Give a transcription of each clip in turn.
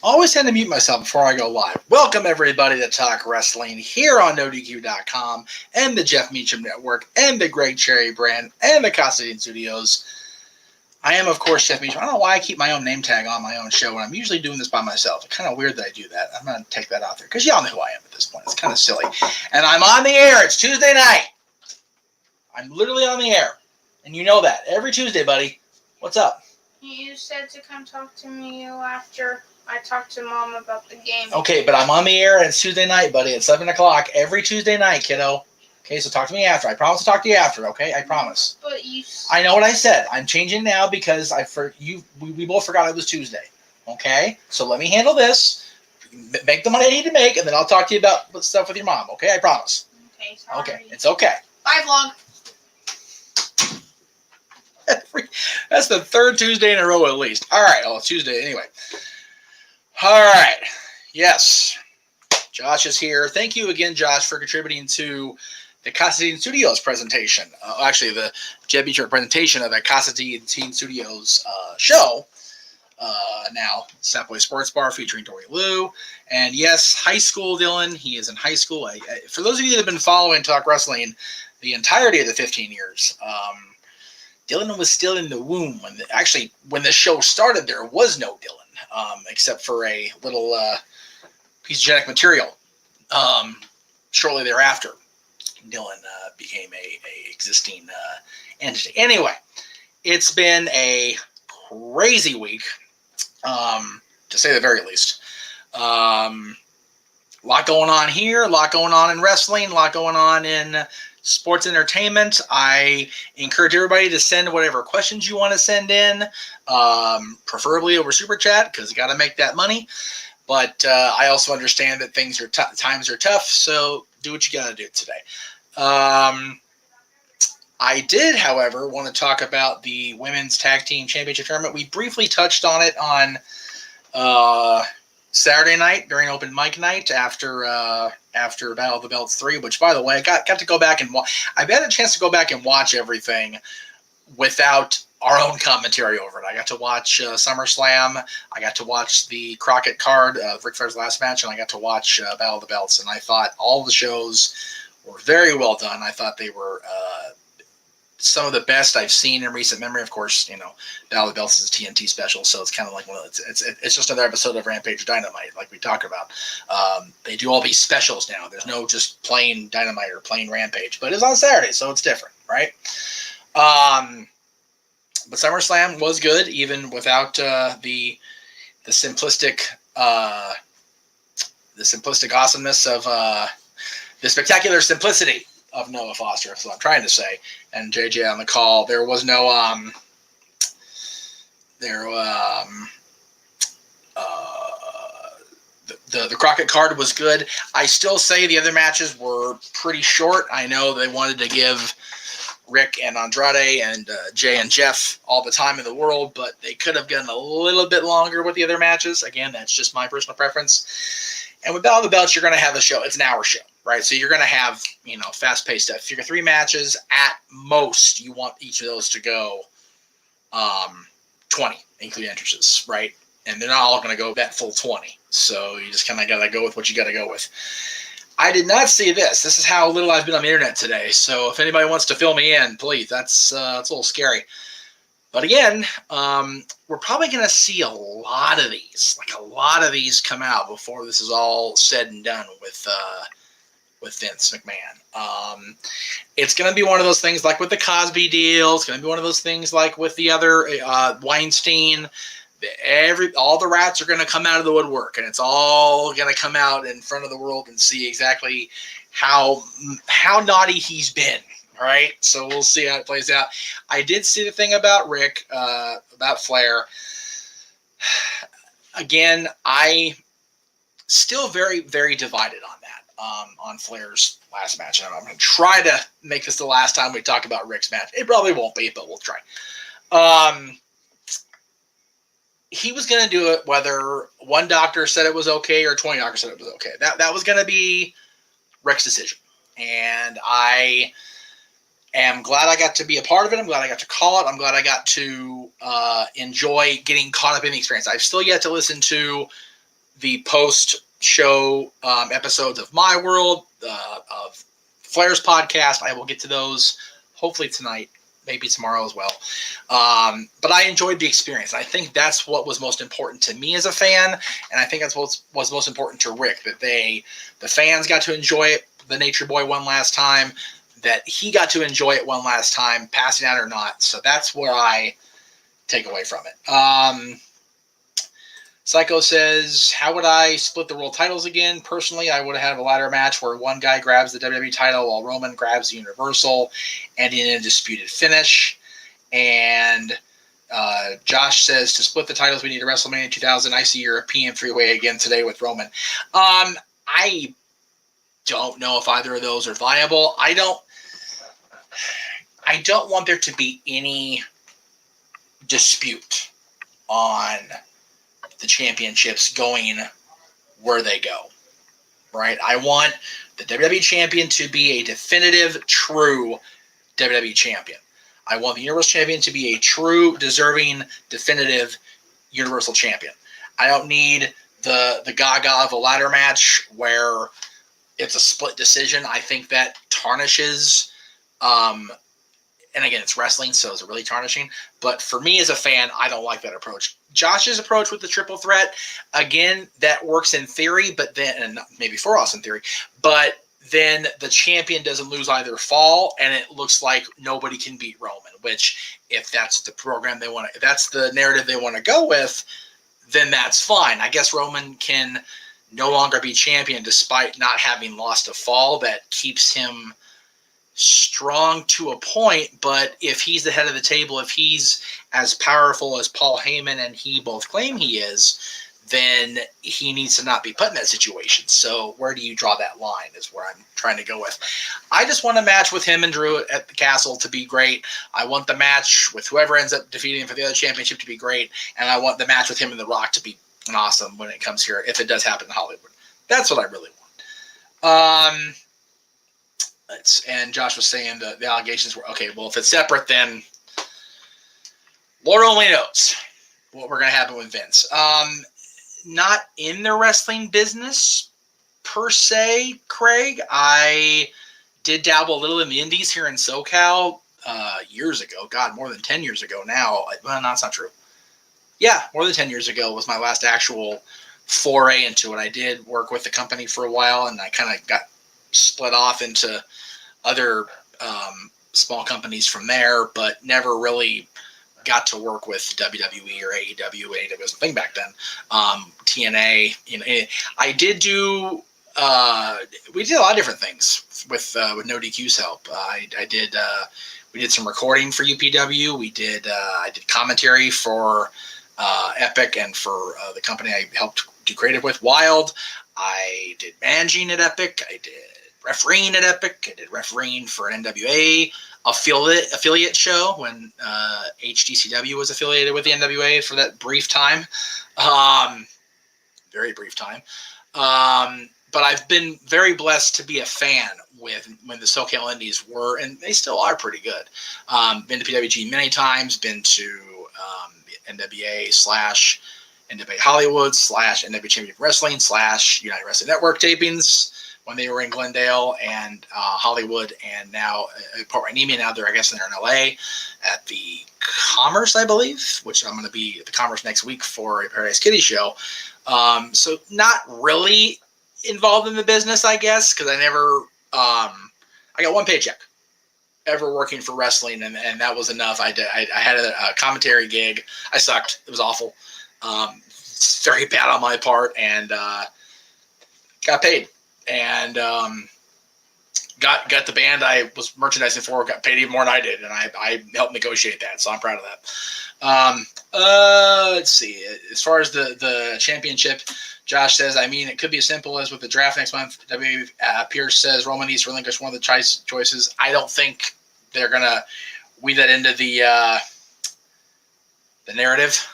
Always tend to mute myself before I go live. Welcome everybody to Talk Wrestling here on NoDQ.com and the Jeff Meacham Network and the Greg Cherry brand and the Constantine Studios. I am, of course, Jeff Meacham. I don't know why I keep my own name tag on my own show when I'm usually doing this by myself. It's kind of weird that I do that. I'm going to take that out there because y'all know who I am at this point. It's kind of silly. And I'm on the air. It's Tuesday night. I'm literally on the air. And you know that. Every Tuesday, buddy. What's up? You said to come talk to me after I talked to Mom about the game. Okay, but I'm on the air and it's Tuesday night, buddy. It's 7 o'clock every Tuesday night, kiddo. Okay, so talk to me after. I promise to talk to you after, okay? I promise. But you... I know what I said. I'm changing now because we both forgot it was Tuesday. Okay? So let me handle this. Make the money I need to make, and then I'll talk to you about stuff with your mom, okay? I promise. Okay, sorry. Okay, it's okay. Bye, vlog. That's the third Tuesday in a row at least. All right. Oh, it's Tuesday anyway. All right. Yes. Josh is here. Thank you again, Josh, for contributing to the Constantine Studios presentation. Actually, the Jeb Beecher presentation of the Constantine Studios show. Now, Sapway Sports Bar featuring Dory Lou. And yes, high school Dylan. He is in high school. For those of you that have been following Talk Wrestling the entirety of the 15 years, Dylan was still in the womb. When the show started, there was no Dylan, except for a little piece of genetic material. Shortly thereafter, Dylan became a existing entity. Anyway, it's been a crazy week, to say the very least. A lot going on here, a lot going on in wrestling, a lot going on in sports entertainment. I encourage everybody to send whatever questions you want to send in, preferably over Super Chat, because you got to make that money. But I also understand that times are tough, so do what you got to do today. I did, however, want to talk about the Women's Tag Team Championship Tournament. We briefly touched on it on Saturday night during open mic night after Battle of the Belts 3, which, by the way, I got to go back and watch. I've had a chance to go back and watch everything without our own commentary over it. I got to watch SummerSlam. I got to watch the Crockett card, Ric Flair's last match, and I got to watch Battle of the Belts. And I thought all the shows were very well done. I thought they were some of the best I've seen in recent memory. Of course, Battle of the Belts is a TNT special, so it's kind of like it's just another episode of Rampage Dynamite, like we talked about. They do all these specials now. There's no just plain Dynamite or plain Rampage, but it's on Saturday, so it's different, right? But SummerSlam was good, even without the simplistic awesomeness of the spectacular simplicity of Noah Foster. That's what I'm trying to say. And JJ on the call. There was no the Crockett card was good. I still say the other matches were pretty short. I know they wanted to give Rick and Andrade and Jay and Jeff all the time in the world, but they could have gotten a little bit longer with the other matches. Again, that's just my personal preference. And with Battle of the Belts, you're going to have a show. It's an hour show, right? So you're going to have, fast-paced stuff. If you got 3 matches, at most, you want each of those to go 20, including entrances, right? And they're not all going to go that full 20. So you just kind of got to go with what you got to go with. I did not see this. This is how little I've been on the internet today. So if anybody wants to fill me in, please. That's a little scary. But again, we're probably going to see a lot of these come out before this is all said and done with Vince McMahon. It's going to be one of those things like with the Cosby deal. It's going to be one of those things like with the other Weinstein. All the rats are going to come out of the woodwork, and it's all going to come out in front of the world and see exactly how naughty he's been. All right, so we'll see how it plays out. I did see the thing about Rick, about Flair. Again, I still very, very divided on that, on Flair's last match. And I'm going to try to make this the last time we talk about Rick's match. It probably won't be, but we'll try. He was going to do it whether one doctor said it was okay or 20 doctors said it was okay. That was going to be Rick's decision. And I am glad I got to be a part of it. I'm glad I got to call it. I'm glad I got to enjoy getting caught up in the experience. I've still yet to listen to the post-show episodes of My World, of Flair's podcast. I will get to those hopefully tonight, maybe tomorrow as well. But I enjoyed the experience. I think that's what was most important to me as a fan, and I think that's what was most important to Rick, that the fans got to enjoy it, the Nature Boy one last time, that he got to enjoy it one last time, passing out or not. So that's what I take away from it. Psycho says, how would I split the world titles again? Personally, I would have had a ladder match where one guy grabs the WWE title while Roman grabs the Universal, and in a disputed finish. And Josh says, to split the titles, we need a WrestleMania 2000 IC European three-way again today with Roman. I don't know if either of those are viable. I don't want there to be any dispute on the championships going where they go, right? I want the WWE champion to be a definitive, true WWE champion. I want the Universal champion to be a true, deserving, definitive Universal champion. I don't need the gaga of a ladder match where it's a split decision. I think that tarnishes, and again, it's wrestling, so is it really tarnishing? But for me as a fan, I don't like that approach. Josh's approach with the triple threat, again, that works in theory, but then, and maybe for us in theory, but then the champion doesn't lose either fall, and it looks like nobody can beat Roman, which if that's the program they want to, if that's the narrative they want to go with, then that's fine. I guess Roman can no longer be champion despite not having lost a fall. That keeps him strong to a point, but if he's the head of the table, if he's as powerful as Paul Heyman and he both claim he is, then he needs to not be put in that situation. So where do you draw that line is where I'm trying to go with. I just want a match with him and Drew at the Castle to be great. I want the match with whoever ends up defeating him for the other championship to be great, and I want the match with him and The Rock to be awesome when it comes here, if it does happen in Hollywood. That's what I really want. And Josh was saying the allegations were, okay, well, if it's separate, then Lord only knows what we're going to happen with Vince. Not in the wrestling business, per se, Craig. I did dabble a little in the indies here in SoCal years ago. God, more than 10 years ago now. Well, no, that's not true. Yeah, more than 10 years ago was my last actual foray into it. I did work with the company for a while, and I kind of got split off into other small companies from there, but never really got to work with WWE or AEW. AEW was a thing back then. TNA, I did do. We did a lot of different things with No DQ's help. We did some recording for UPW. I did commentary for Epic and for the company I helped do creative with, Wild. I did managing at Epic. I did refereeing at Epic. I did refereeing for an NWA affiliate show when HDCW was affiliated with the NWA for that brief time. Very brief time. But I've been very blessed to be a fan with when the SoCal Indies were, and they still are pretty good. Been to PWG many times, been to NWA / NWA Hollywood / NWA Championship Wrestling / United Wrestling Network tapings when they were in Glendale and Hollywood, and now Port Hueneme. Now they're, I guess, they're in LA at the Commerce, I believe, which I'm going to be at the Commerce next week for a Paradise Kitty show. So not really involved in the business, I guess, because I never, I got one paycheck ever working for wrestling, and that was enough. I had a commentary gig. I sucked. It was awful. Very bad on my part, and got paid. And got the band I was merchandising for, got paid even more than I did, and I helped negotiate that, so I'm proud of that. Let's see. As far as the championship, Josh says, I mean, it could be as simple as with the draft next month. Pierce says Roman needs to relinquish one of the choices. I don't think they're going to weave that into the narrative,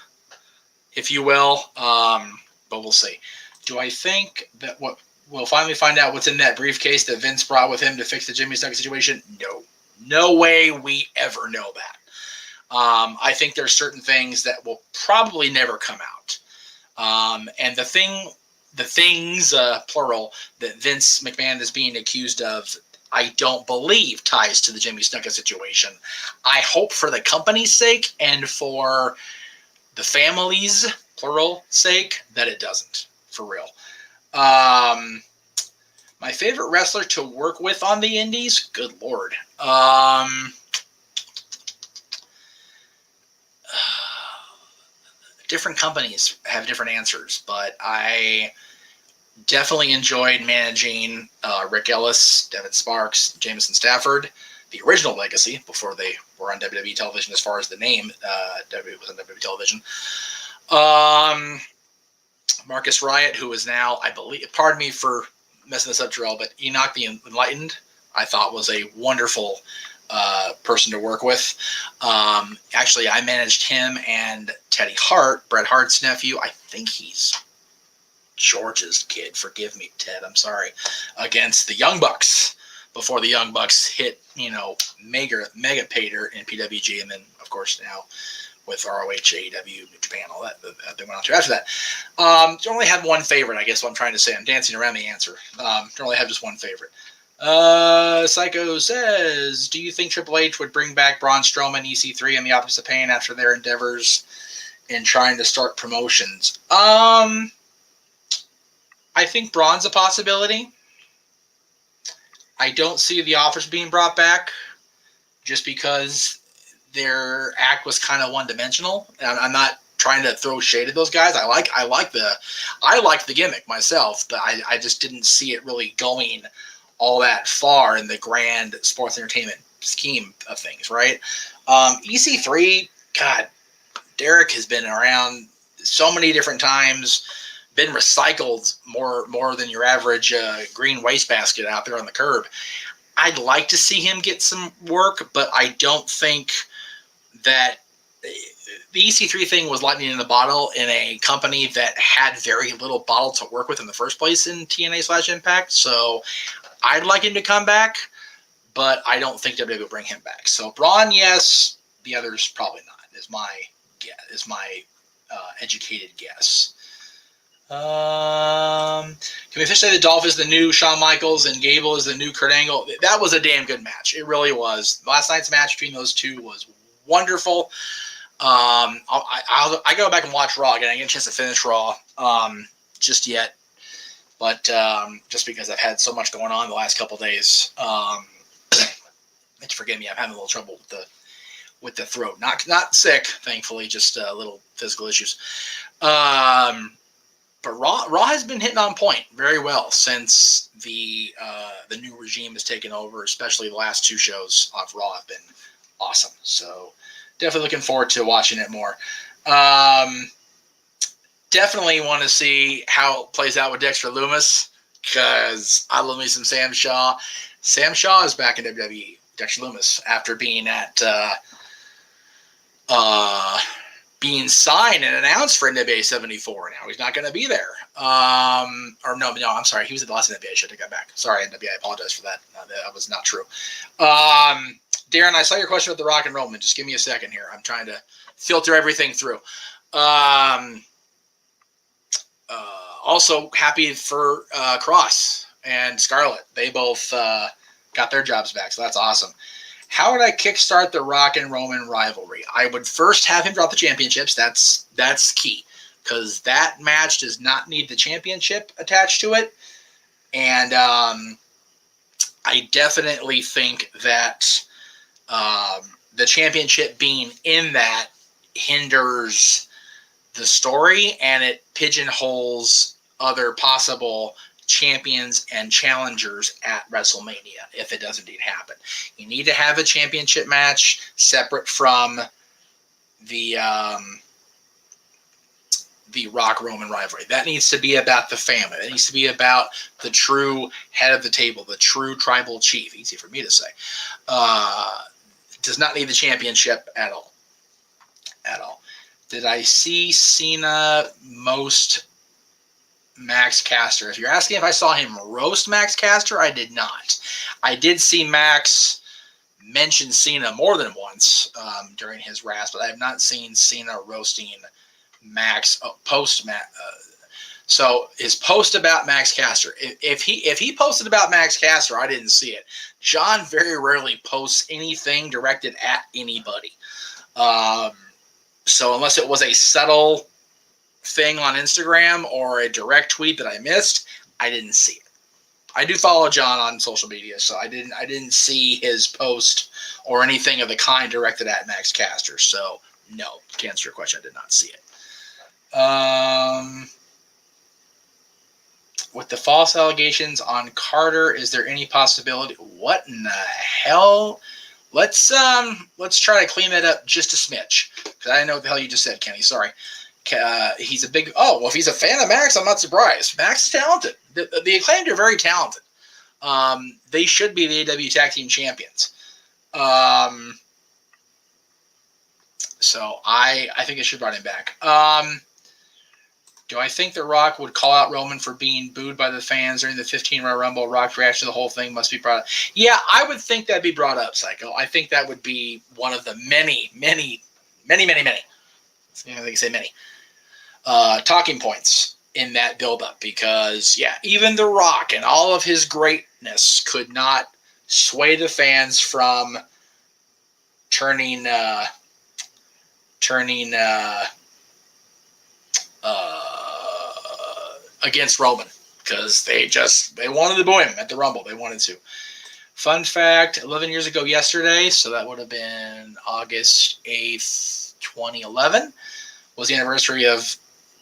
if you will, but we'll see. Do I think that what we'll finally find out what's in that briefcase that Vince brought with him to fix the Jimmy Snuka situation? No way we ever know that. I think there's certain things that will probably never come out. And the thing the things, plural, that Vince McMahon is being accused of, I don't believe ties to the Jimmy Snuka situation. I hope for the company's sake and for the family's, plural, sake that it doesn't, for real. My favorite wrestler to work with on the indies? Good Lord. Different companies have different answers, but I definitely enjoyed managing Rick Ellis, Devin Sparks, Jameson Stafford, the original Legacy, before they were on WWE television as far as the name. WWE was on WWE television. Marcus Riot, who is now, I believe, pardon me for messing this up, Terrell, but Enoch the Enlightened, I thought was a wonderful person to work with. Actually, I managed him and Teddy Hart, Bret Hart's nephew. I think he's George's kid. Forgive me, Ted. I'm sorry. Against the Young Bucks before the Young Bucks hit, mega paydirt in PWG, and then of course now with ROH, AEW, New Japan, all that they went on to after that. Don't really have one favorite, I guess what I'm trying to say. I'm dancing around the answer. Don't really have just one favorite. Psycho says, do you think Triple H would bring back Braun Strowman, EC3, and the Authors of Pain after their endeavors in trying to start promotions? I think Braun's a possibility. I don't see the Authors being brought back just because their act was kind of one-dimensional. And I'm not trying to throw shade at those guys. I like the gimmick myself, but I just didn't see it really going all that far in the grand sports entertainment scheme of things, right? EC3, God, Derek has been around so many different times, been recycled more than your average green wastebasket out there on the curb. I'd like to see him get some work, but I don't think that the EC3 thing was lightning in the bottle in a company that had very little bottle to work with in the first place in TNA/Impact. So I'd like him to come back, but I don't think WWE will bring him back. So Braun, yes. The others probably not. Is my educated guess. Can we officially say the Dolph is the new Shawn Michaels and Gable is the new Kurt Angle? That was a damn good match. It really was. Last night's match between those two was wonderful. I go back and watch Raw again. I get a chance to finish Raw just yet, but just because I've had so much going on the last couple days. Forgive me, I'm having a little trouble with the throat. Not sick, thankfully, just little physical issues. But Raw has been hitting on point very well since the new regime has taken over. Especially the last two shows of Raw have been awesome. So definitely looking forward to watching it more. Definitely want to see how it plays out with Dexter Lumis because I love me some Sam Shaw. Sam Shaw is back in WWE. Dexter Lumis after being at being signed and announced for NWA 74. Now he's not going to be there. No, I'm sorry. He was at the last NWA. I should have got back. Sorry, NWA. I apologize for that. That was not true. Darren, I saw your question with the Rock and Roman. Just give me a second here. I'm trying to filter everything through. Also, happy for Cross and Scarlett. They both got their jobs back, so that's awesome. How would I kickstart the Rock and Roman rivalry? I would first have him drop the championships. That's key because that match does not need the championship attached to it. And I definitely think that the championship being in that hinders the story and it pigeonholes other possible champions and challengers at WrestleMania if it does indeed happen. You need to have a championship match separate from the Rock Roman rivalry. That needs to be about the family. That needs to be about the true head of the table, the true tribal chief. Easy for me to say. Does not need the championship at all. At all. Did I see Cena most Max Caster? If you're asking if I saw him roast Max Caster, I did not. I did see Max mention Cena more than once during his rants, but I have not seen Cena roasting Max post So his post about Max Caster, if he posted about Max Caster, I didn't see it. John very rarely posts anything directed at anybody. So unless it was a subtle thing on Instagram or a direct tweet that I missed, I didn't see it. I do follow John on social media, so I didn't see his post or anything of the kind directed at Max Caster. So no, to answer your question, I did not see it. With the false allegations on Carter, is there any possibility? What in the hell? Let's try to clean that up just a smidge, because I didn't know what the hell you just said, Kenny. Sorry. He's a big. Oh, well, if he's a fan of Max, I'm not surprised. Max is talented. The Acclaimed are very talented. They should be the AEW Tag Team Champions. So I think they should bring him back. Do I think The Rock would call out Roman for being booed by the fans during the 15-round Rumble? Rock's reaction to the whole thing must be brought up. Yeah, I would think that'd be brought up, Psycho. I think that would be one of the many talking points in that build-up, because, yeah, even The Rock and all of his greatness could not sway the fans from turning against Roman, because they wanted to boo him at the Rumble. They wanted to. Fun fact, 11 years ago yesterday, so that would have been August 8th, 2011, was the anniversary of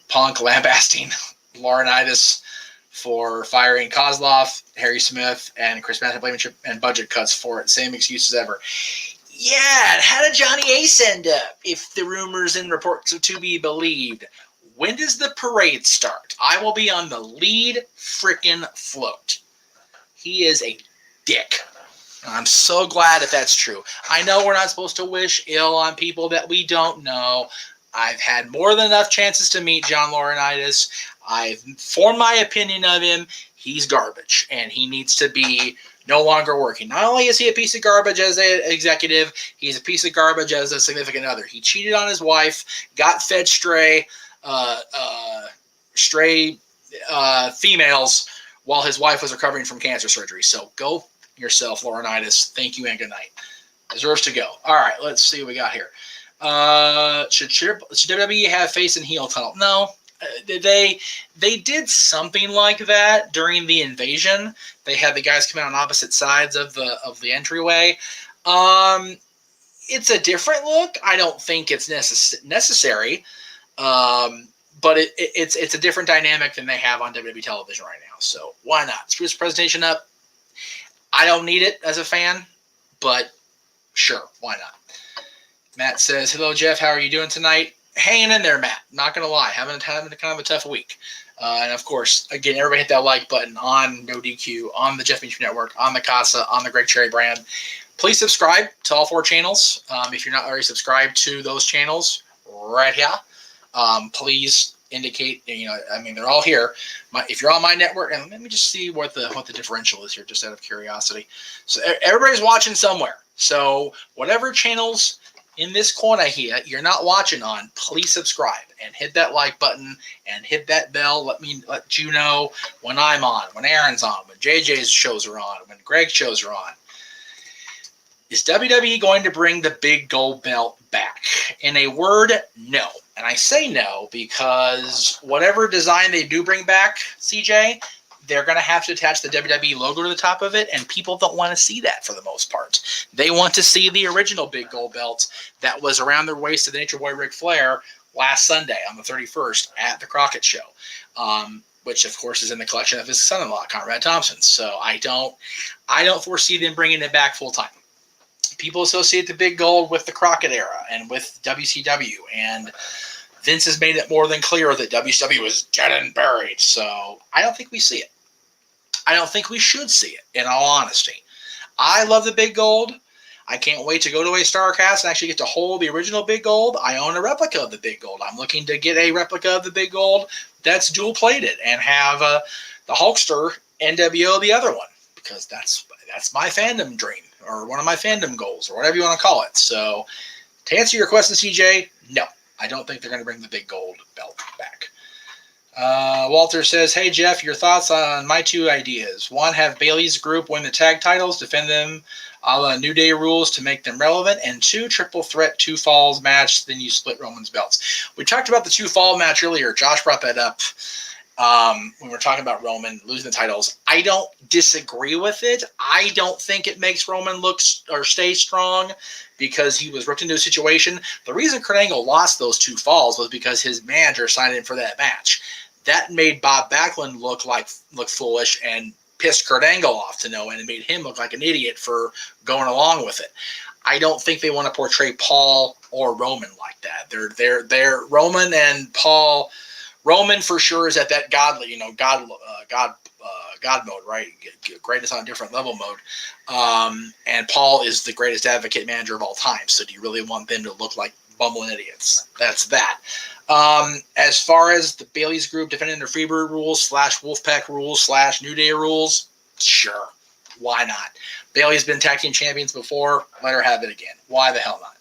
Punk lambasting Laurinaitis for firing Kozlov, Harry Smith, and Chris Matthews blaming chip and budget cuts for it. Same excuses ever. Yeah, how did Johnny Ace end up, if the rumors and reports are to be believed? When does the parade start? I will be on the lead frickin' float. He is a dick. I'm so glad that that's true. I know we're not supposed to wish ill on people that we don't know. I've had more than enough chances to meet John Laurinaitis. I've formed my opinion of him. He's garbage, and he needs to be no longer working. Not only is he a piece of garbage as an executive, he's a piece of garbage as a significant other. He cheated on his wife, got fed stray females while his wife was recovering from cancer surgery. So go yourself, Laurinaitis. Thank you and good night. Deserves to go. All right, let's see what we got here. Should WWE have face and heel tunnel? No. They did something like that during the invasion. They had the guys come out on opposite sides of the entryway. It's a different look. I don't think it's necessary. But it's a different dynamic than they have on WWE television right now. So why not? Screw this presentation up. I don't need it as a fan, but sure, why not? Matt says, hello, Jeff. How are you doing tonight? Hanging in there, Matt. Not going to lie. Having kind of a tough week. And, of course, again, everybody hit that like button on No DQ, on the Jeff Meacham Network, on the Casa, on the Greg Cherry brand. Please subscribe to all 4 channels. If you're not already subscribed to those channels right here, please indicate, they're all here. If you're on my network, and let me just see what the differential is here, just out of curiosity. So everybody's watching somewhere. So whatever channels in this corner here you're not watching on, please subscribe and hit that like button and hit that bell. Let you know when I'm on, when Aaron's on, when JJ's shows are on, when Greg's shows are on. Is WWE going to bring the big gold belt back? In a word, no. And I say no because whatever design they do bring back, CJ, they're going to have to attach the WWE logo to the top of it, and people don't want to see that for the most part. They want to see the original big gold belt that was around the waist of the Nature Boy Ric Flair last Sunday on the 31st at the Crockett Show, which, of course, is in the collection of his son-in-law, Conrad Thompson. So I don't foresee them bringing it back full-time. People associate the big gold with the Crockett era and with WCW, and Vince has made it more than clear that WCW was dead and buried. So I don't think we see it. I don't think we should see it, in all honesty. I love the big gold. I can't wait to go to a StarCast and actually get to hold the original big gold. I own a replica of the big gold. I'm looking to get a replica of the big gold that's dual-plated and have the Hulkster NWO the other one, because that's my fandom dream, or one of my fandom goals, or whatever you want to call it. So to answer your question, CJ, no. I don't think they're going to bring the big gold belt back. Walter says, hey, Jeff, your thoughts on my two ideas. One, have Bayley's group win the tag titles, defend them a la New Day rules to make them relevant. And two, triple threat, two falls match, then you split Roman's belts. We talked about the two fall match earlier. Josh brought that up when we were talking about Roman losing the titles. I don't disagree with it. I don't think it makes Roman look or stay strong because he was ripped into a situation. The reason Kurt Angle lost those two falls was because his manager signed in for that match. That made Bob Backlund look foolish and pissed Kurt Angle off to no end and made him look like an idiot for going along with it. I don't think they want to portray Paul or Roman like that. They're Roman and Paul. Roman for sure is at that godly, God mode, right? Greatness on a different level mode. And Paul is the greatest advocate manager of all time. So do you really want them to look like bumbling idiots? That's that. As far as the Bayley's group defending their Freebird rules / Wolfpack rules / New Day rules, sure. Why not? Bayley's been tag team champions before. Let her have it again. Why the hell not?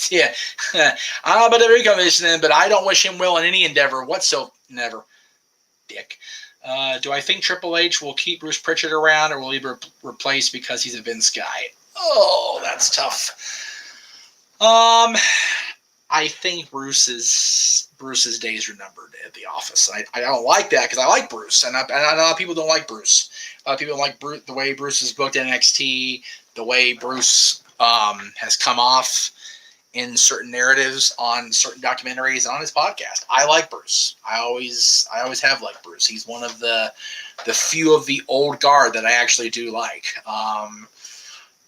Yeah. I don't know about the recommission, but I don't wish him well in any endeavor whatsoever. Never. Dick. Do I think Triple H will keep Bruce Pritchard around or will he be replaced because he's a Vince guy? Oh, that's tough. I think Bruce's days are numbered at the office. I don't like that because I like Bruce, and a lot of people don't like Bruce. A lot of people don't like Bruce, the way Bruce is booked in NXT, the way Bruce has come off in certain narratives on certain documentaries and on his podcast. I like Bruce. I always have liked Bruce. He's one of the few of the old guard that I actually do like.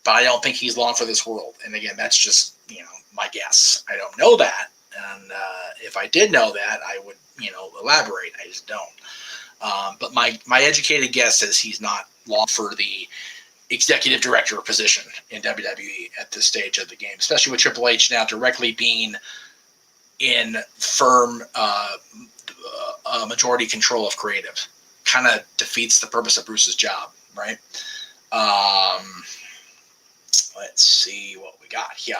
But I don't think he's long for this world. And again, that's just, my guess. I don't know that. And if I did know that, I would, elaborate. I just don't. But my educated guess is he's not long for the executive director position in WWE at this stage of the game, especially with Triple H now directly being in firm majority control of creative. Kind of defeats the purpose of Bruce's job, right? Let's see what we got here.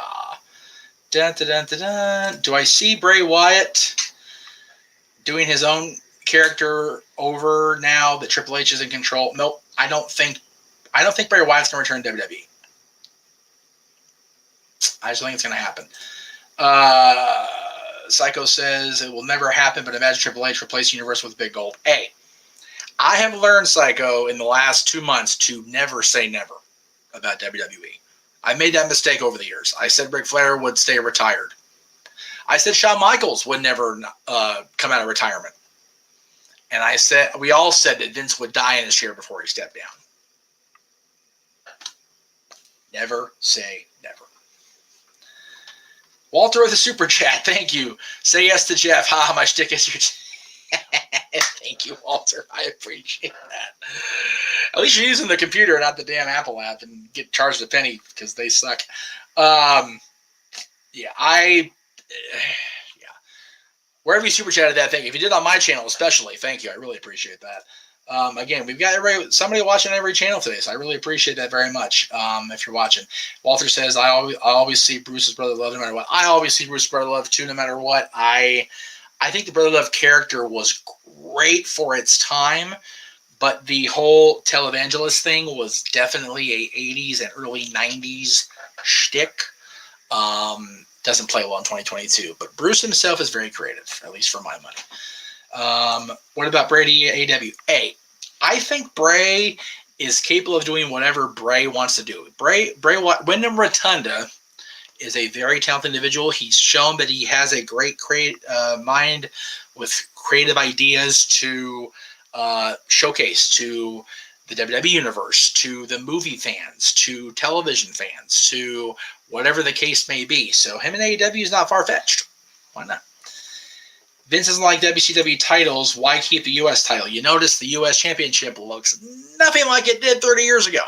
Dun, dun, dun, dun, dun. Do I see Bray Wyatt doing his own character over now that Triple H is in control? Nope. I don't think Bray Wyatt's going to return to WWE. I just think it's going to happen. Psycho says it will never happen, but imagine Triple H replace Universe with Big Gold. Hey, I have learned, Psycho, in the last 2 months to never say never about WWE. I made that mistake over the years. I said Ric Flair would stay retired. I said Shawn Michaels would never come out of retirement. And we all said that Vince would die in his chair before he stepped down. Never say never. Walter with a super chat. Thank you. Say yes to Jeff. How much dick is your Thank you, Walter. I appreciate that. At least you're using the computer, not the damn Apple app, and get charged a penny because they suck. Wherever you super chatted that thing, if you did on my channel especially, thank you. I really appreciate that. Again, we've got somebody watching every channel today, so I really appreciate that very much. If you're watching, Walter says, I always see Bruce's brother love no matter what. I always see Bruce's brother love too, no matter what. I think the brother love character was great for its time, but the whole televangelist thing was definitely a 80s and early 90s shtick. Doesn't play well in 2022, but Bruce himself is very creative, at least for my money. What about Brady AW? I think Bray is capable of doing whatever Bray wants to do. Wyndham Rotunda is a very talented individual. He's shown that he has a great mind with creative ideas to showcase to the WWE universe, to the movie fans, to television fans, to whatever the case may be. So him and AEW is not far-fetched. Why not? Vince doesn't like WCW titles. Why keep the U.S. title? You notice the U.S. Championship looks nothing like it did 30 years ago.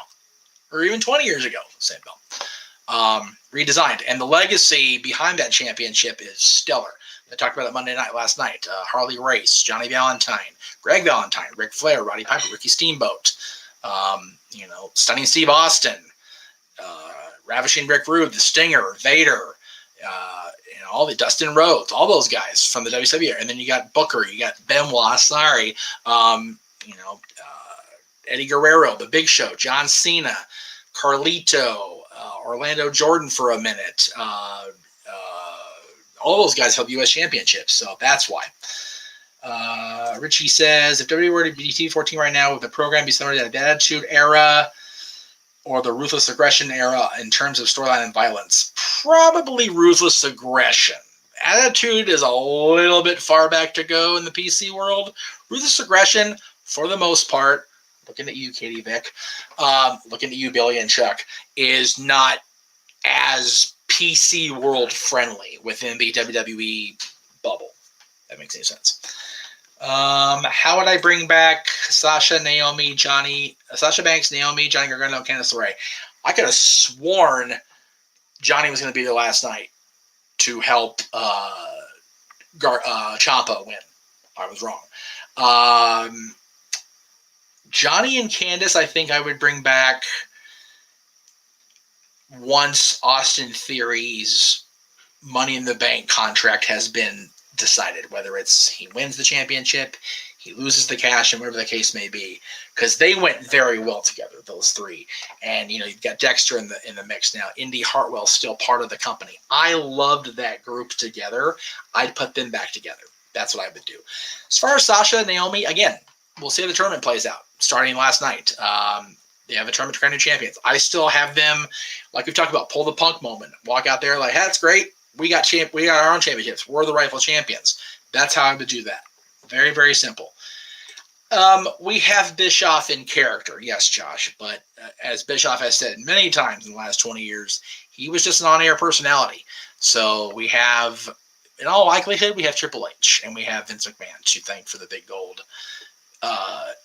Or even 20 years ago. Same belt. Redesigned. And the legacy behind that championship is stellar. I talked about it Monday night last night. Harley Race, Johnny Valentine, Greg Valentine, Ric Flair, Roddy Piper, Ricky Steamboat, Stunning Steve Austin, Ravishing Rick Rude, The Stinger, Vader, all the Dustin Rhodes, all those guys from the WCW, and then you got Booker, you got Benoit, Eddie Guerrero, The Big Show, John Cena, Carlito, Orlando Jordan for a minute. All those guys held U.S. championships, so that's why. Richie says, if WWE were to be T14 right now, would the program be similar to the Attitude Era or the Ruthless Aggression Era in terms of storyline and violence? Probably Ruthless Aggression. Attitude is a little bit far back to go in the PC world. Ruthless Aggression, for the most part, looking at you, Katie Vick, looking at you, Billy and Chuck, is not as PC world friendly within the WWE bubble. That makes any sense. How would I bring back Sasha Banks, Naomi, Johnny Gargano, Candice LeRae? I could have sworn Johnny was going to be there last night to help Ciampa win. I was wrong. Johnny and Candice, I think I would bring back once Austin Theory's Money in the Bank contract has been decided, whether it's he wins the championship, he loses the cash, and whatever the case may be, because they went very well together, those three. And you've got Dexter in the mix now. Indy Hartwell's still part of the company. I loved that group together. I'd put them back together. That's what I would do. As far as Sasha and Naomi, again, we'll see how the tournament plays out. Starting last night, they have a tournament to crown new champions. I still have them, like we've talked about, pull the Punk moment. Walk out there like, hey, that's great. We got our own championships. We're the rightful champions. That's how I would do that. Very, very simple. We have Bischoff in character, yes, Josh, but as Bischoff has said many times in the last 20 years, he was just an on-air personality. So we have, in all likelihood, we have Triple H and we have Vince McMahon to thank for the big gold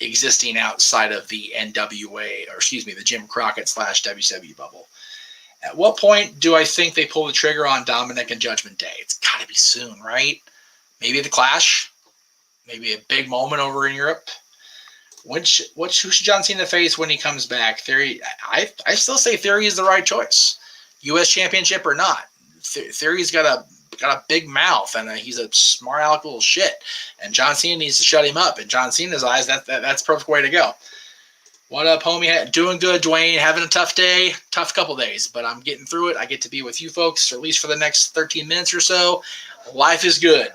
existing outside of the the Jim Crockett / WCW bubble. At what point do I think they pull the trigger on Dominic and Judgment Day? It's got to be soon, right? Maybe the Clash, maybe a big moment over in Europe. Who should John Cena face when he comes back? Theory, I still say Theory is the right choice. U.S. Championship or not, Theory's got a big mouth and he's a smart aleck little shit. And John Cena needs to shut him up. In John Cena's eyes, that's the perfect way to go. What up, homie? Doing good, Dwayne. Having a tough day. Tough couple days, but I'm getting through it. I get to be with you folks, or at least for the next 13 minutes or so. Life is good.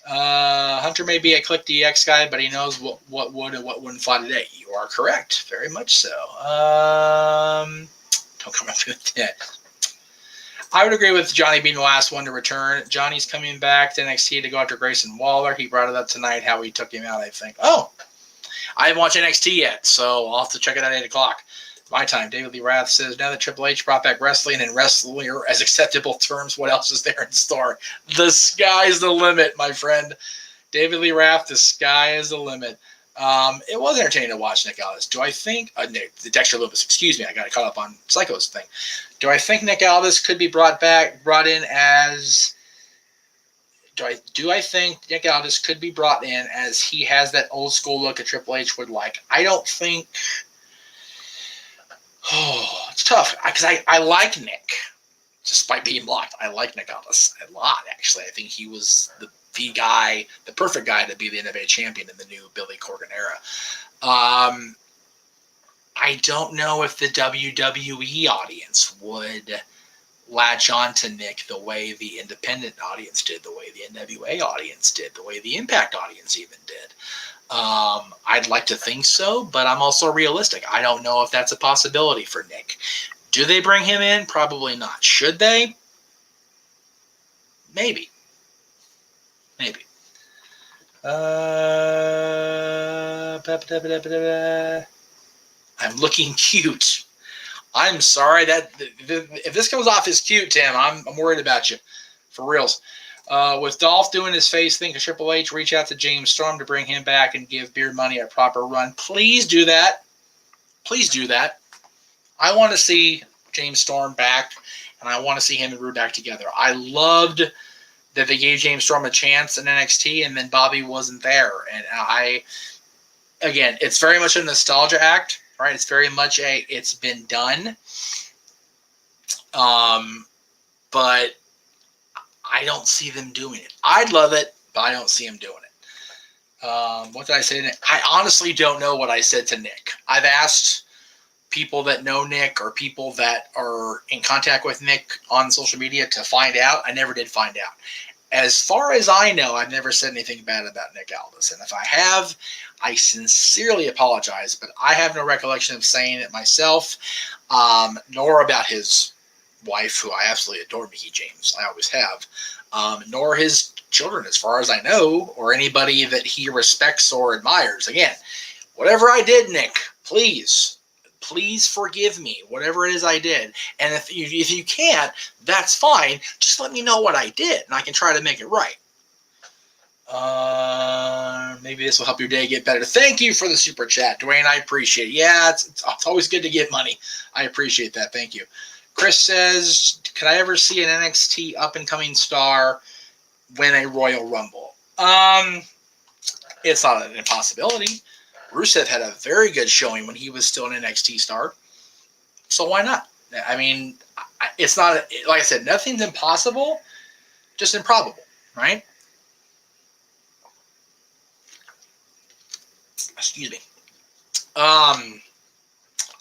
Hunter may be a Click DX guy, but he knows what would and what wouldn't fly today. You are correct. Very much so. Don't come up with that. I would agree with Johnny being the last one to return. Johnny's coming back to NXT to go after Grayson Waller. He brought it up tonight how he took him out, I think. Oh, I haven't watched NXT yet, so I'll have to check it out at 8 o'clock. My time. David Lee Rath says, now that Triple H brought back wrestling and wrestling as acceptable terms, what else is there in store? The sky's the limit, my friend. David Lee Rath, the sky is the limit. It was entertaining to watch Nick Aldis. Do I think Dexter Loomis? Excuse me, I got caught up on Psycho's thing. Do I think Nick Aldis could be brought in as? Do I think Nick Aldis could be brought in as he has that old school look that Triple H would like? I don't think. Oh, it's tough because I like Nick, despite being blocked. I like Nick Aldis a lot, actually. I think he was the guy, the perfect guy to be the NWA champion in the new Billy Corgan era. I don't know if the WWE audience would latch on to Nick the way the independent audience did, the way the NWA audience did, the way the Impact audience even did. I'd like to think so, but I'm also realistic. I don't know if that's a possibility for Nick. Do they bring him in? Probably not. Should they? Maybe. I'm looking cute. I'm sorry that if this comes off as cute, Tim, I'm worried about you, for reals. With Dolph doing his face thing to Triple H, reach out to James Storm to bring him back and give Beard Money a proper run. Please do that. Please do that. I want to see James Storm back, and I want to see him and Rude back together. I loved that they gave James Storm a chance in NXT, and then Bobby wasn't there. And again, it's very much a nostalgia act, right? It's very much it's been done. But I don't see them doing it. I'd love it, but I don't see them doing it. What did I say to Nick? I honestly don't know what I said to Nick. I've asked people that know Nick or people that are in contact with Nick on social media to find out. I never did find out. As far as I know, I've never said anything bad about Nick Aldis. And if I have, I sincerely apologize, but I have no recollection of saying it myself, nor about his wife, who I absolutely adore, Mickie James. I always have, nor his children, as far as I know, or anybody that he respects or admires. Again, whatever I did, Nick, please forgive me, whatever it is I did. And if you can't, that's fine. Just let me know what I did, and I can try to make it right. Maybe this will help your day get better. Thank you for the super chat, Dwayne. I appreciate it. Yeah, it's always good to get money. I appreciate that. Thank you. Chris says, "Could I ever see an NXT up-and-coming star win a Royal Rumble?" It's not an impossibility. Rusev had a very good showing when he was still an NXT star. So why not? I mean, it's not, like I said, nothing's impossible, just improbable, right? Excuse me.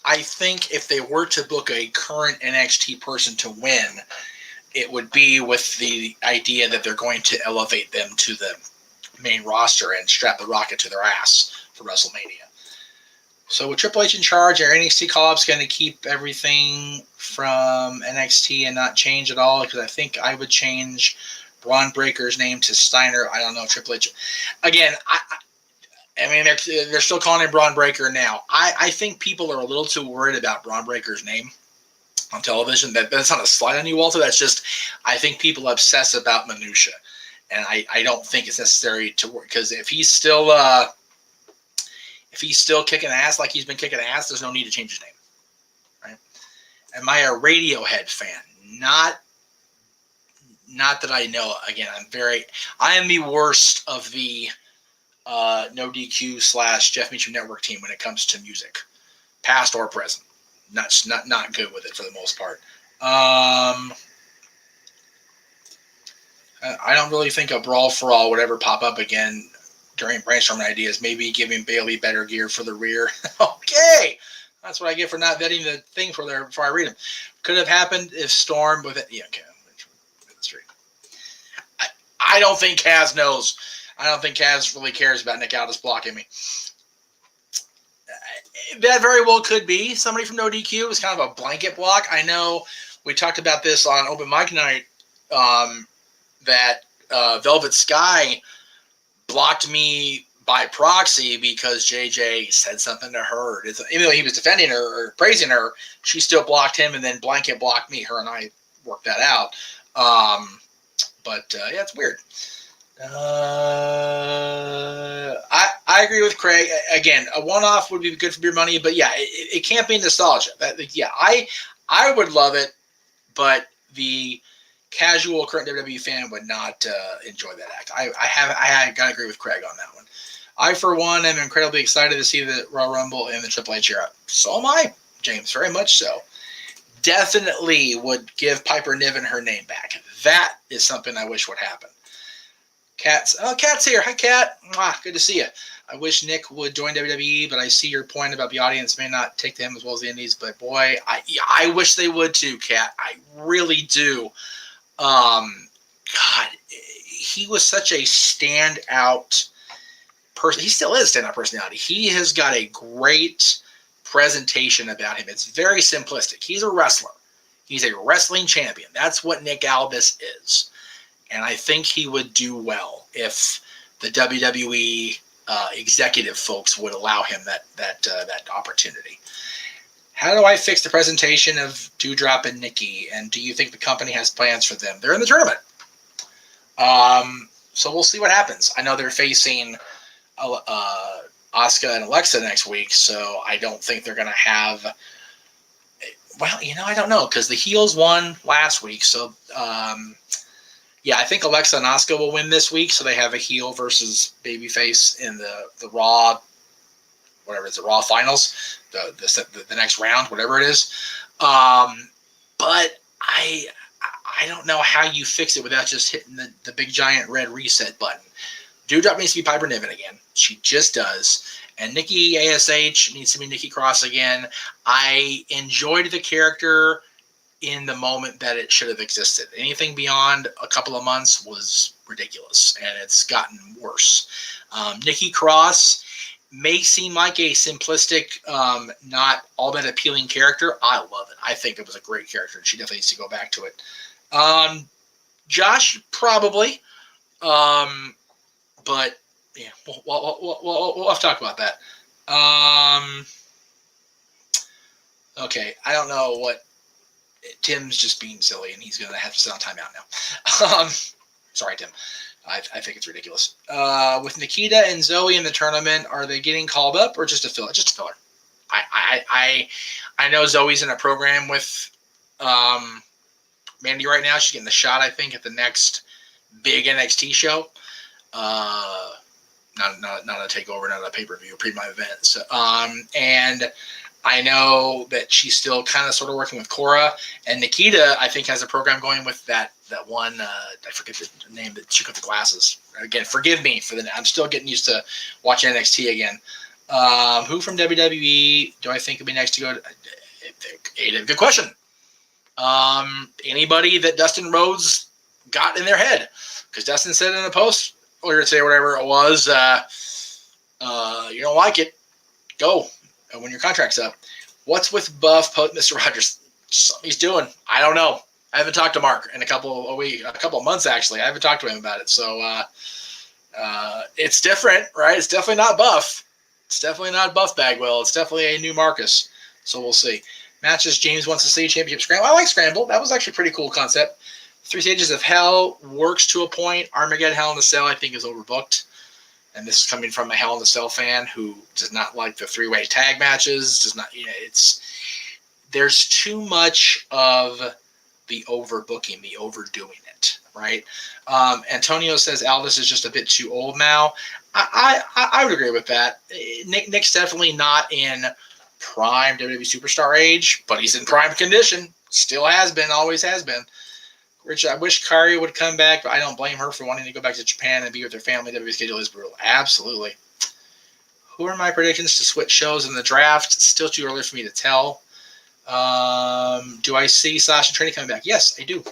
I think if they were to book a current NXT person to win, it would be with the idea that they're going to elevate them to the main roster and strap the rocket to their ass for WrestleMania. So with Triple H in charge, are NXT call-ups going to keep everything from NXT and not change at all? Because I think I would change Braun Breaker's name to Steiner. I don't know, Triple H. Again, I mean, they're still calling him Braun Breaker now. I think people are a little too worried about Braun Breaker's name on television. That's not a slight on you, Walter. That's just, I think people obsess about minutia. And I don't think it's necessary to work, because if he's still kicking ass like he's been kicking ass, there's no need to change his name, right? Am I a Radiohead fan? Not that I know. Again, I am the worst of the No DQ / Jeff Meacham Network team when it comes to music, past or present. Not good with it for the most part. I don't really think a Brawl for All would ever pop up again during brainstorming ideas. Maybe giving Bailey better gear for the rear. Okay, that's what I get for not vetting the things before I read them. Could have happened if Storm with it. Yeah, okay. I don't think Kaz knows. I don't think Kaz really cares about Nick Aldis blocking me. That very well could be somebody from No DQ. It was kind of a blanket block. I know we talked about this on Open Mic Night. That Velvet Sky blocked me by proxy because JJ said something to her. Even though he was defending her or praising her, she still blocked him and then blanket blocked me. Her and I worked that out. But yeah, it's weird. I agree with Craig. Again, a one-off would be good for beer money, but yeah, it can't be nostalgia. I would love it, but the casual current WWE fan would not enjoy that act. I gotta agree with Craig on that one. I, for one, am incredibly excited to see the Royal Rumble in the Triple H era. So am I, James, very much so. Definitely would give Piper Niven her name back. That is something I wish would happen. Kat's here. Hi, Kat. Mwah, good to see you. I wish Nick would join WWE, but I see your point about the audience may not take to him as well as the Indies. But boy, I wish they would too, Kat. I really do. God, he was such a standout person. He still is a standout personality. He has got a great presentation about him. It's very simplistic. He's a wrestler. He's a wrestling champion. That's what Nick Aldis is. And I think he would do well if the WWE executive folks would allow him that opportunity. How do I fix the presentation of Doudrop and Nikki? And do you think the company has plans for them? They're in the tournament. So we'll see what happens. I know they're facing Asuka and Alexa next week, so I don't think they're going to have... Well, I don't know, because the heels won last week. So, yeah, I think Alexa and Asuka will win this week, so they have a heel versus babyface in the Raw, whatever it's the Raw finals, the next round, whatever it is. But I I don't know how you fix it without just hitting the big giant red reset button. Dewdrop needs to be Piper Niven again. She just does. And Nikki ASH needs to be Nikki Cross again. I enjoyed the character in the moment that it should have existed. Anything beyond a couple of months was ridiculous, and it's gotten worse. Nikki Cross may seem like a simplistic, not all that appealing character. I love it. I think it was a great character, and she definitely needs to go back to it. Josh, probably. But yeah, we'll have to talk about that. Okay, I don't know what. Tim's just being silly, and he's going to have to sit on timeout now. Sorry, Tim. I think it's ridiculous. With Nikita and Zoe in the tournament, are they getting called up or just a filler? Just a filler. I know Zoe's in a program with Mandy right now. She's getting the shot, I think, at the next big NXT show. Not a takeover, not a pay-per-view, pre-my event. So, and I know that she's still kind of sort of working with Cora, and Nikita, I think, has a program going with that one. I forget the name, that chick with the glasses. Again, forgive me for I'm still getting used to watching NXT again. Who from WWE do I think would be next to go? Ada, good question. Anybody that Dustin Rhodes got in their head, because Dustin said in a post earlier today, whatever it was, you don't like it, go. When your contract's up. What's with Buff, Mr. Rogers? Something he's doing. I don't know. I haven't talked to Mark in a couple of months, actually. I haven't talked to him about it. So it's different, right? It's definitely not Buff. It's definitely not Buff Bagwell. It's definitely a new Marcus. So we'll see. Matches James wants to see Championship Scramble. I like Scramble. That was actually a pretty cool concept. 3 Stages of Hell works to a point. Armageddon Hell in the Cell, I think, is overbooked. And this is coming from a Hell in a Cell fan who does not like the 3-way tag matches. Does not, there's too much of the overbooking, the overdoing it, right? Antonio says Aldis is just a bit too old now. I would agree with that. Nick's definitely not in prime WWE superstar age, but he's in prime condition. Still has been, always has been. Rich, I wish Kari would come back, but I don't blame her for wanting to go back to Japan and be with her family. WWE schedule is brutal. Absolutely. Who are my predictions to switch shows in the draft? It's still too early for me to tell. Do I see Sasha Trini coming back? Yes, I do.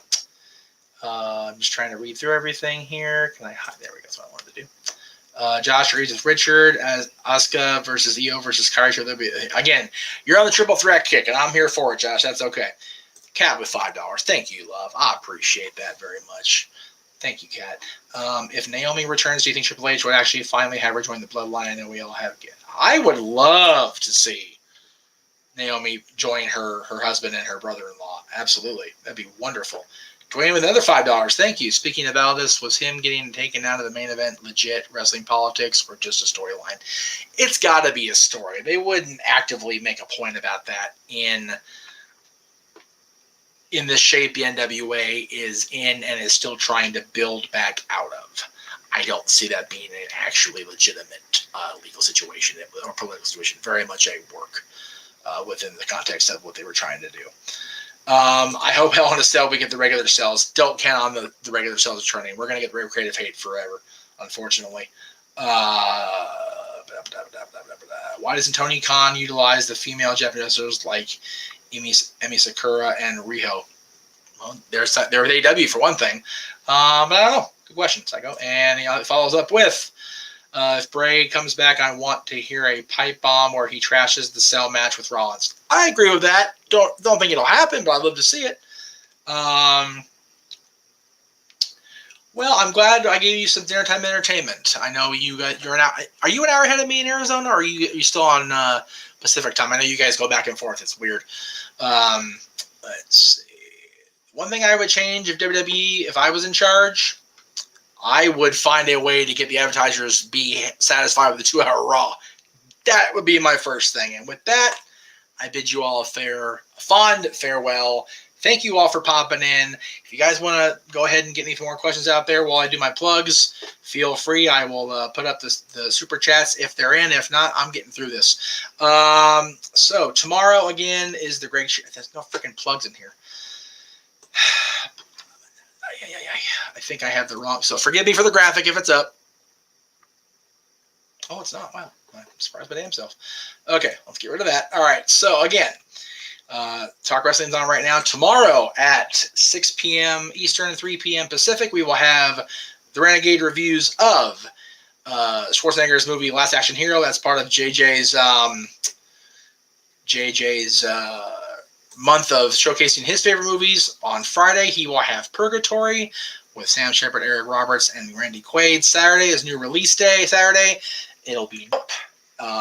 I'm just trying to read through everything here. Can I hide? There we go. That's what I wanted to do. Josh agrees with Richard as Asuka versus Io versus Kari. Again, you're on the triple threat kick, and I'm here for it, Josh. That's okay. Cat with $5. Thank you, love. I appreciate that very much. Thank you, Cat. If Naomi returns, do you think Triple H would actually finally have her join the Bloodline? I know we all have. I would love to see Naomi join her husband and her brother-in-law. Absolutely. That'd be wonderful. Dwayne with another $5. Thank you. Speaking of Aldis, was him getting taken out of the main event legit wrestling politics or just a storyline? It's got to be a story. They wouldn't actively make a point about that in the shape the NWA is in and is still trying to build back out of. I don't see that being an actually legitimate legal situation or political situation. Very much a work within the context of what they were trying to do. I hope Hell in a Cell we get the regular cells. Don't count on the regular cells returning. We're going to get Rave Creative hate forever, unfortunately. Why doesn't Tony Khan utilize the female Japanese wrestlers like Emi Sakura and Riho? Well, they're with AW for one thing. But I don't know. Good question, Psycho. And it follows up with, if Bray comes back, I want to hear a pipe bomb where he trashes the Cell match with Rollins. I agree with that. Don't think it'll happen, but I'd love to see it. Well, I'm glad I gave you some dinner time entertainment. I know you're an hour. Are you an hour ahead of me in Arizona, or are you still on Pacific time? I know you guys go back and forth. It's weird. Let's see. One thing I would change if WWE, if I was in charge, I would find a way to get the advertisers be satisfied with the 2-hour Raw. That would be my first thing. And with that, I bid you all a fond farewell. Thank you all for popping in. If you guys want to go ahead and get any more questions out there while I do my plugs, feel free. I will put up the super chats if they're in. If not, I'm getting through this. So tomorrow again is the Greg. There's no freaking plugs in here. I think I have the wrong. So forgive me for the graphic if it's up. Oh, it's not. Wow. I'm surprised by damn self. Okay, let's get rid of that. All right. So again, Talk Wrestling's on right now. Tomorrow at 6 p.m. Eastern, 3 p.m. Pacific, we will have the Renegade reviews of Schwarzenegger's movie Last Action Hero. That's part of JJ's month of showcasing his favorite movies. On Friday, he will have Purgatory with Sam Shepard, Eric Roberts, and Randy Quaid. Saturday is new release day. Saturday, it'll be Nope.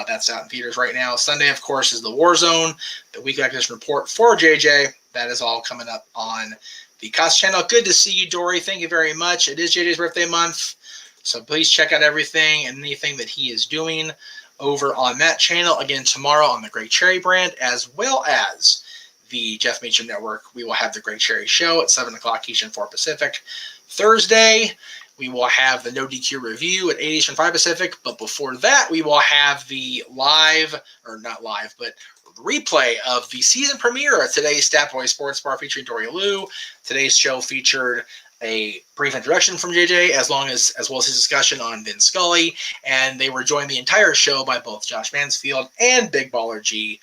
That's out in theaters right now. Sunday, of course, is the Warzone, the weekly acquisition report for JJ. That is all coming up on the COS channel. Good to see you, Dory. Thank you very much. It is JJ's birthday month, so please check out everything and anything that he is doing over on that channel. Again, tomorrow on the Great Cherry brand, as well as the Jeff Meacham Network, we will have the Great Cherry Show at 7 o'clock Eastern, 4 Pacific. Thursday, we will have the No DQ review at 8 Eastern, 5 Pacific. But before that, we will have the live, or not live, but replay of the season premiere of today's Stat Boy Sports Bar featuring Dory Liu. Today's show featured a brief introduction from JJ, as well as his discussion on Vin Scully. And they were joined the entire show by both Josh Mansfield and Big Baller G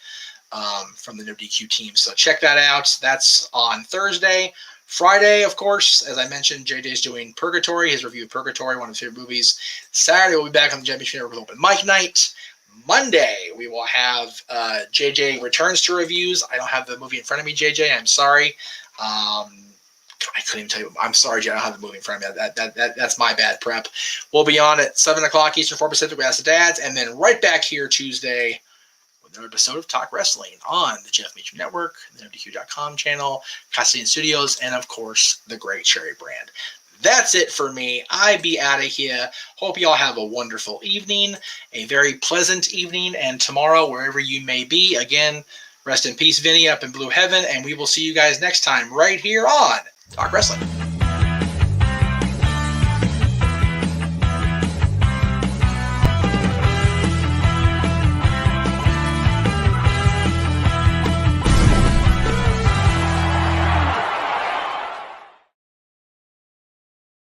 from the No DQ team. So check that out. That's on Thursday. Friday, of course, as I mentioned, JJ's doing Purgatory, his review of Purgatory, one of his favorite movies. Saturday, we'll be back on the Championship Network with Open Mic Night. Monday, we will have JJ returns to reviews. I don't have the movie in front of me, JJ. I'm sorry. I couldn't even tell you. I'm sorry, JJ. I don't have the movie in front of me. That's my bad prep. We'll be on at 7 o'clock Eastern, 4 Pacific with Ask the Dads, and then right back here Tuesday with another episode of Talk Wrestling on the Jeff Meacham Network, the MDQ.com channel, Castilian Studios, and of course, the Great Cherry brand. That's it for me. I be out of here. Hope you all have a wonderful evening, a very pleasant evening, and tomorrow, wherever you may be, again, rest in peace, Vinny, up in Blue Heaven, and we will see you guys next time right here on Talk Wrestling.